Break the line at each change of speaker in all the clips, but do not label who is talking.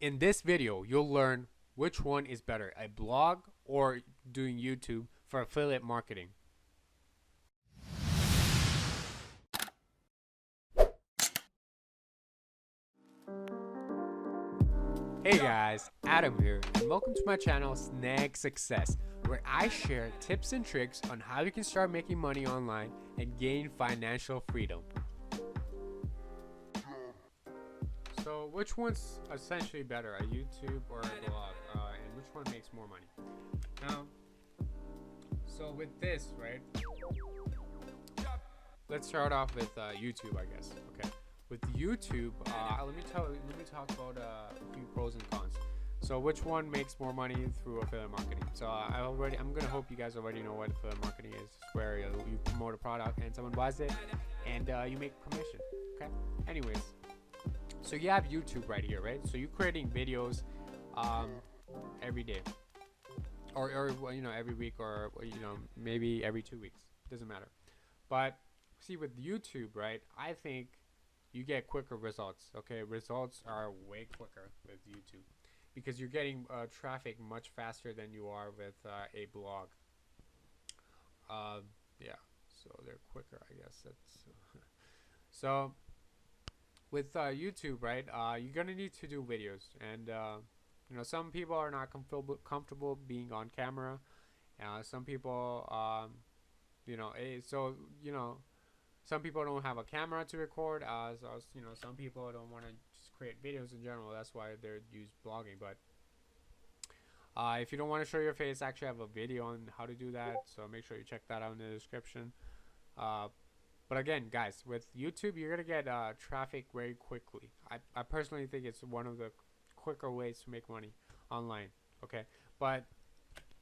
In this video, you'll learn which one is better, a blog or doing YouTube for affiliate marketing. Hey guys, Adam here, and welcome to my channel Snag Success, where I share tips and tricks on how you can start making money online and gain financial freedom. So, which one's essentially better, a YouTube or a blog, and which one makes more money? Now, so with this, right? Let's start off with YouTube, I guess. Okay. With YouTube, let me talk about a few pros and cons. So, which one makes more money through affiliate marketing? So, I'm gonna hope you guys already know what affiliate marketing is. It's where you promote a product and someone buys it, and you make commission. Okay. Anyways, so you have YouTube right here, right? So you're creating videos every day, or every week, or maybe every 2 weeks. Doesn't matter. But see, with YouTube, right? I think you get quicker results. Okay, results are way quicker with YouTube because you're getting traffic much faster than you are with a blog. Uh, yeah, so they're quicker, I guess. That's so with YouTube, right? You're gonna need to do videos, and some people are not comfortable being on camera. Some people, so some people don't have a camera to record. Some people don't want to just create videos in general. That's why they use blogging. But if you don't want to show your face, I actually have a video on how to do that. So make sure you check that out in the description. Uh, but again, guys, with YouTube, you're gonna get traffic very quickly. I personally think it's one of the quicker ways to make money online. Okay, but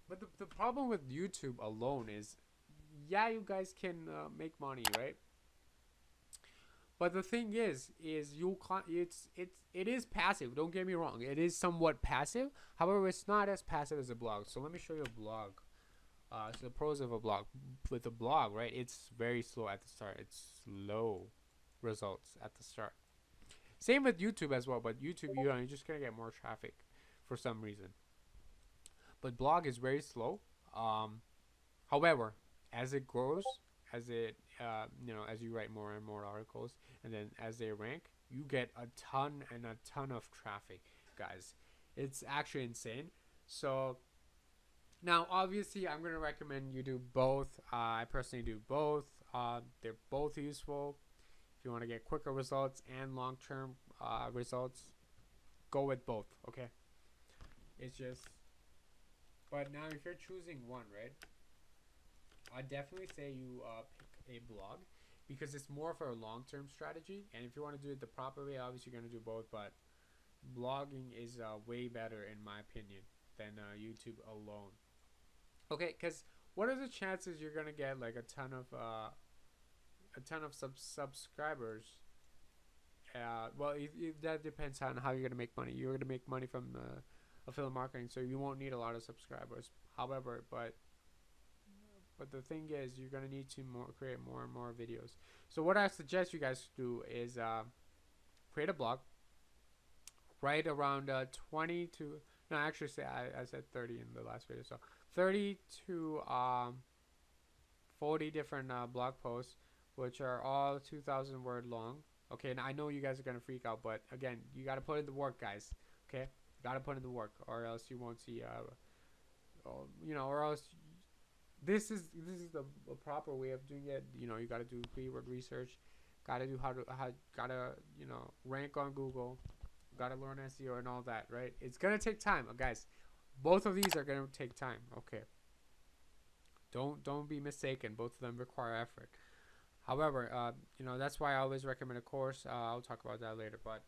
the problem with YouTube alone is, yeah, you guys can make money, right? But the thing is you can't. It is passive. Don't get me wrong. It is somewhat passive. However, it's not as passive as a blog. So let me show you a blog. So the pros of a blog. With a blog, right? It's very slow at the start. It's slow results at the start. Same with YouTube as well. But YouTube, you're just gonna get more traffic for some reason. But blog is very slow. However, as it grows, as you write more and more articles, and then as they rank, you get a ton and a ton of traffic, guys. It's actually insane. So now, obviously, I'm gonna recommend you do both. I personally do both. They're both useful. If you want to get quicker results and long-term results, go with both. Okay. It's just, but now if you're choosing one, right? I definitely say you pick a blog because it's more for a long-term strategy. And if you want to do it the proper way, obviously you're gonna do both. But blogging is way better in my opinion than YouTube alone. Okay, because what are the chances you're gonna get like a ton of subscribers? Well, that depends on how you're gonna make money. You're gonna make money from affiliate marketing, so you won't need a lot of subscribers. However, but the thing is, you're gonna need to create more and more videos. So what I suggest you guys do is create a blog. Write around 20 to no, actually say I said 30 in the last video. So 30 to 40 different blog posts, which are all 2,000 word long. Okay, and I know you guys are gonna freak out, but again, you gotta put in the work, guys. Okay, you gotta put in the work, or else you won't see. Or else this is the proper way of doing it. You got to do keyword research, got to do gotta rank on Google, got to learn SEO and all that, right? It's gonna take time, guys. Both of these are gonna take time. Okay, don't be mistaken. Both of them require effort. However, that's why I always recommend a course. I'll talk about that later. But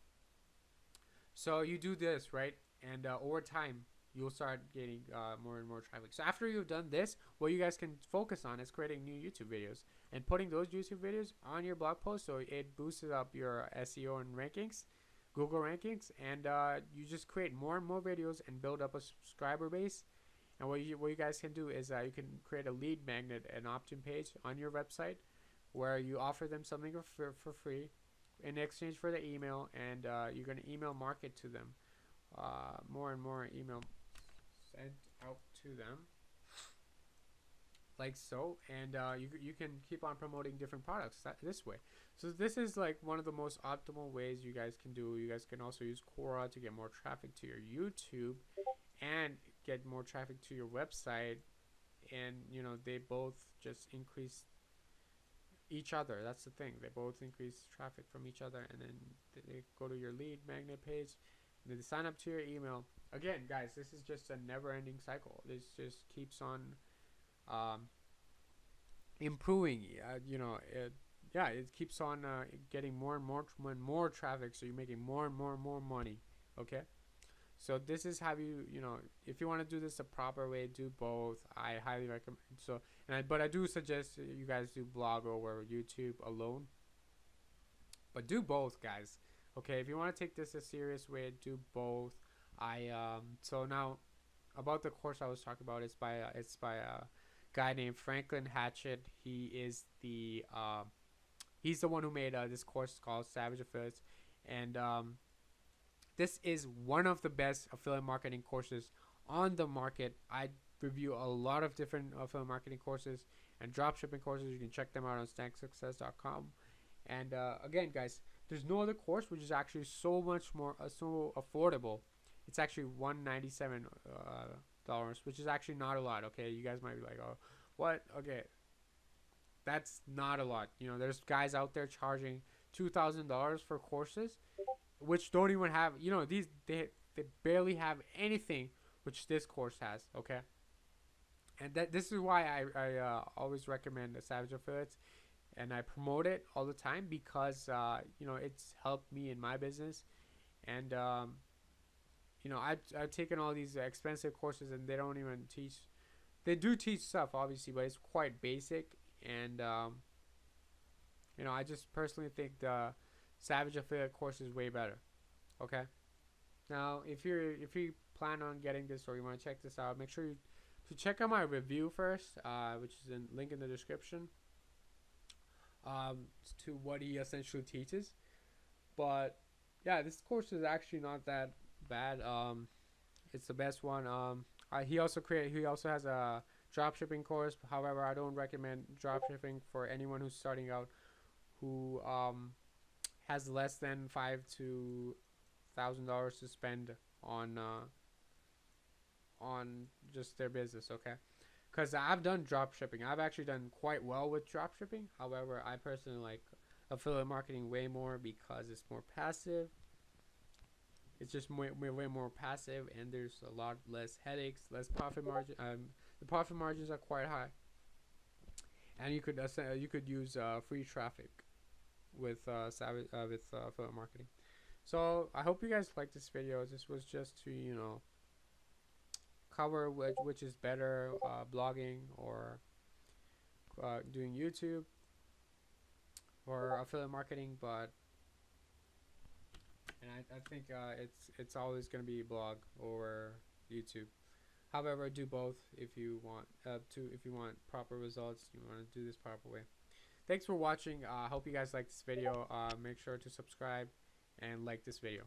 so you do this, right? And over time, you'll start getting more and more traffic. So after you've done this, what you guys can focus on is creating new YouTube videos and putting those YouTube videos on your blog post, so it boosts up your SEO and rankings, Google rankings, and you just create more and more videos and build up a subscriber base. And what you guys can do is you can create a lead magnet, an opt-in page on your website where you offer them something for free in exchange for the email, and you're going to email market to them more and more email sent out to them, like so, and you can keep on promoting different products this way. So this is like one of the most optimal ways you guys can do. You guys can also use Quora to get more traffic to your YouTube and get more traffic to your website, and they both just increase each other. That's the thing, they both increase traffic from each other, and then they go to your lead magnet page and they sign up to your email. Again, guys, this is just a never-ending cycle. This just keeps on improving. It keeps on getting more and more traffic, so you're making more and more money. Okay, so this is how if you want to do this the proper way, do both. I highly recommend. But I do suggest you guys do blog over YouTube alone, but do both, guys. Okay, if you want to take this a serious way, do both. So now about the course I was talking about, it's by a guy named Franklin Hatchett. He's the one who made this course called Savage Affiliates, and this is one of the best affiliate marketing courses on the market. I review a lot of different affiliate marketing courses and dropshipping courses. You can check them out on stacksuccess.com. And again, guys, there's no other course which is actually so much more so affordable. It's actually $197, which is actually not a lot. Okay, you guys might be like, oh, what? Okay, that's not a lot. There's guys out there charging $2,000 for courses, which don't even have, they barely have anything which this course has. Okay, and this is why I always recommend the Savage Affiliates, and I promote it all the time, because it's helped me in my business. And I've taken all these expensive courses, and they don't even teach. They do teach stuff, obviously, but it's quite basic. And I just personally think the Savage Affiliate course is way better. Okay. Now, if you plan on getting this, or you want to check this out, make sure to check out my review first, which is in link in the description, to what he essentially teaches. But yeah, this course is actually not that bad. It's the best one. He also has a dropshipping course. However, I don't recommend dropshipping for anyone who's starting out, who has less than $5,000 to spend on just their business. Okay, because I've done dropshipping. I've actually done quite well with dropshipping. However, I personally like affiliate marketing way more, because it's more passive. It's just way more passive, and there's a lot less headaches, less profit margin. The profit margins are quite high, and you could use free traffic with affiliate marketing. So I hope you guys liked this video. This was just to cover which is better, blogging or doing YouTube or affiliate marketing. But I think it's always going to be blog or YouTube. However, do both if you want if you want proper results. You want to do this proper way. Thanks for watching. I hope you guys like this video. Make sure to subscribe and like this video.